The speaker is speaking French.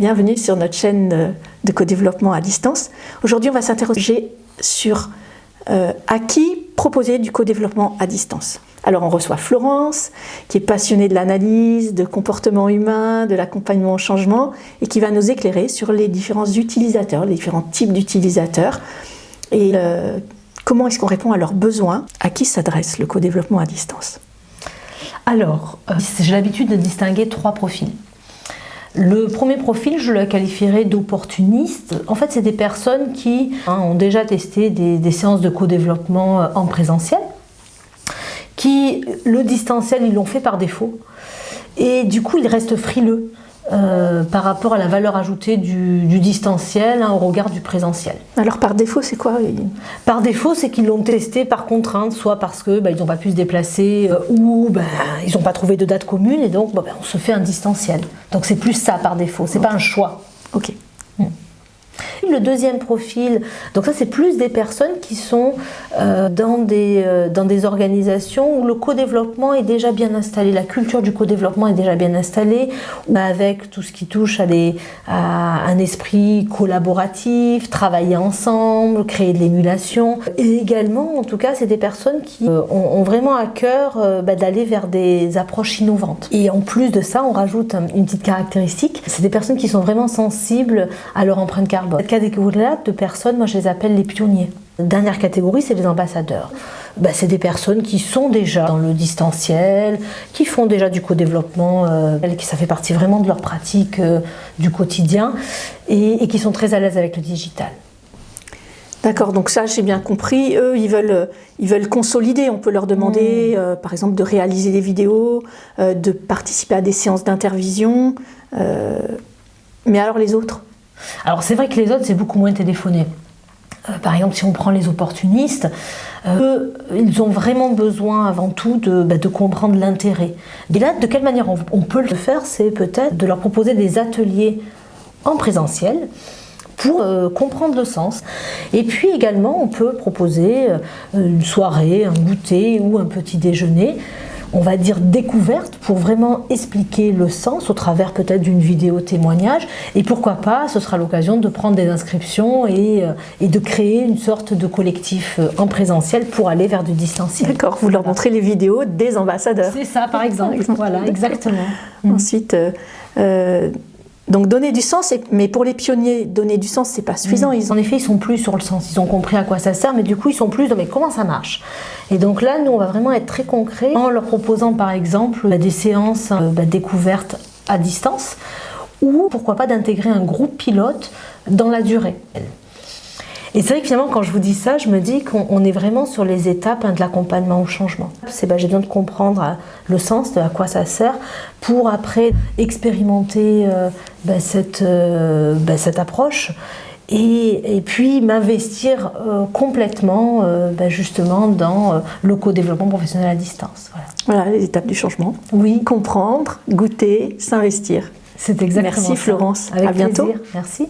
bienvenue sur notre chaîne de co-développement à distance. Aujourd'hui, on va s'interroger sur à qui proposer du co-développement à distance. Alors on reçoit Florence, qui est passionnée de l'analyse, de comportement humain, de l'accompagnement au changement, et qui va nous éclairer sur les différents utilisateurs, les différents types d'utilisateurs, et comment est-ce qu'on répond à leurs besoins, à qui s'adresse le co-développement à distance. Alors, j'ai l'habitude de distinguer 3 profils. Le premier profil, je le qualifierais d'opportuniste. En fait, c'est des personnes qui ont déjà testé des séances de co-développement en présentiel, qui, le distanciel, ils l'ont fait par défaut. Et du coup, ils restent frileux par rapport à la valeur ajoutée du distanciel au regard du présentiel. Alors par défaut, c'est quoi? Par défaut, c'est qu'ils l'ont testé par contrainte, soit parce que ils n'ont pas pu se déplacer ou ils n'ont pas trouvé de date commune et donc on se fait un distanciel. Donc c'est plus ça par défaut, c'est pas un choix. Ok. Le deuxième profil, donc ça c'est plus des personnes qui sont dans des organisations où le co-développement est déjà bien installé, la culture du co-développement est déjà bien installée, avec tout ce qui touche à un esprit collaboratif, travailler ensemble, créer de l'émulation. Et également, en tout cas, c'est des personnes qui ont vraiment à cœur d'aller vers des approches innovantes. Et en plus de ça, on rajoute une petite caractéristique, c'est des personnes qui sont vraiment sensibles à leur empreinte carbone. Cette catégorie-là de personnes, moi je les appelle les pionniers. Dernière catégorie, c'est les ambassadeurs. C'est des personnes qui sont déjà dans le distanciel, qui font déjà du co-développement, ça fait partie vraiment de leur pratique du quotidien et qui sont très à l'aise avec le digital. D'accord, donc ça j'ai bien compris. Eux, ils veulent consolider. On peut leur demander, par exemple, de réaliser des vidéos, de participer à des séances d'intervision. Mais alors les autres? Alors c'est vrai que les autres, c'est beaucoup moins téléphoné. Par exemple, si on prend les opportunistes, eux, ils ont vraiment besoin avant tout de comprendre l'intérêt. Et là, de quelle manière on peut le faire, c'est peut-être de leur proposer des ateliers en présentiel pour comprendre le sens. Et puis également, on peut proposer une soirée, un goûter ou un petit déjeuner, on va dire découverte, pour vraiment expliquer le sens au travers peut-être d'une vidéo témoignage. Et pourquoi pas, ce sera l'occasion de prendre des inscriptions et de créer une sorte de collectif en présentiel pour aller vers du distanciel. D'accord, vous leur montrez les vidéos des ambassadeurs. C'est ça, par exemple. Voilà, exactement. Ensuite, donc donner du sens, mais pour les pionniers, donner du sens, c'est pas suffisant. En effet, ils sont plus sur le sens, ils ont compris à quoi ça sert, mais du coup, ils sont plus dans mais comment ça marche. Et donc là, nous, on va vraiment être très concret en leur proposant, par exemple, des séances découvertes à distance, ou pourquoi pas d'intégrer un groupe pilote dans la durée. Et c'est vrai que finalement, quand je vous dis ça, je me dis qu'on est vraiment sur les étapes de l'accompagnement au changement. J'ai besoin de comprendre le sens, de à quoi ça sert, pour après expérimenter cette approche et puis m'investir complètement justement dans le co-développement professionnel à distance. Voilà les étapes du changement. Oui. Comprendre, goûter, s'investir. C'est exactement ça. Merci Florence. Avec à bientôt. plaisir. Merci.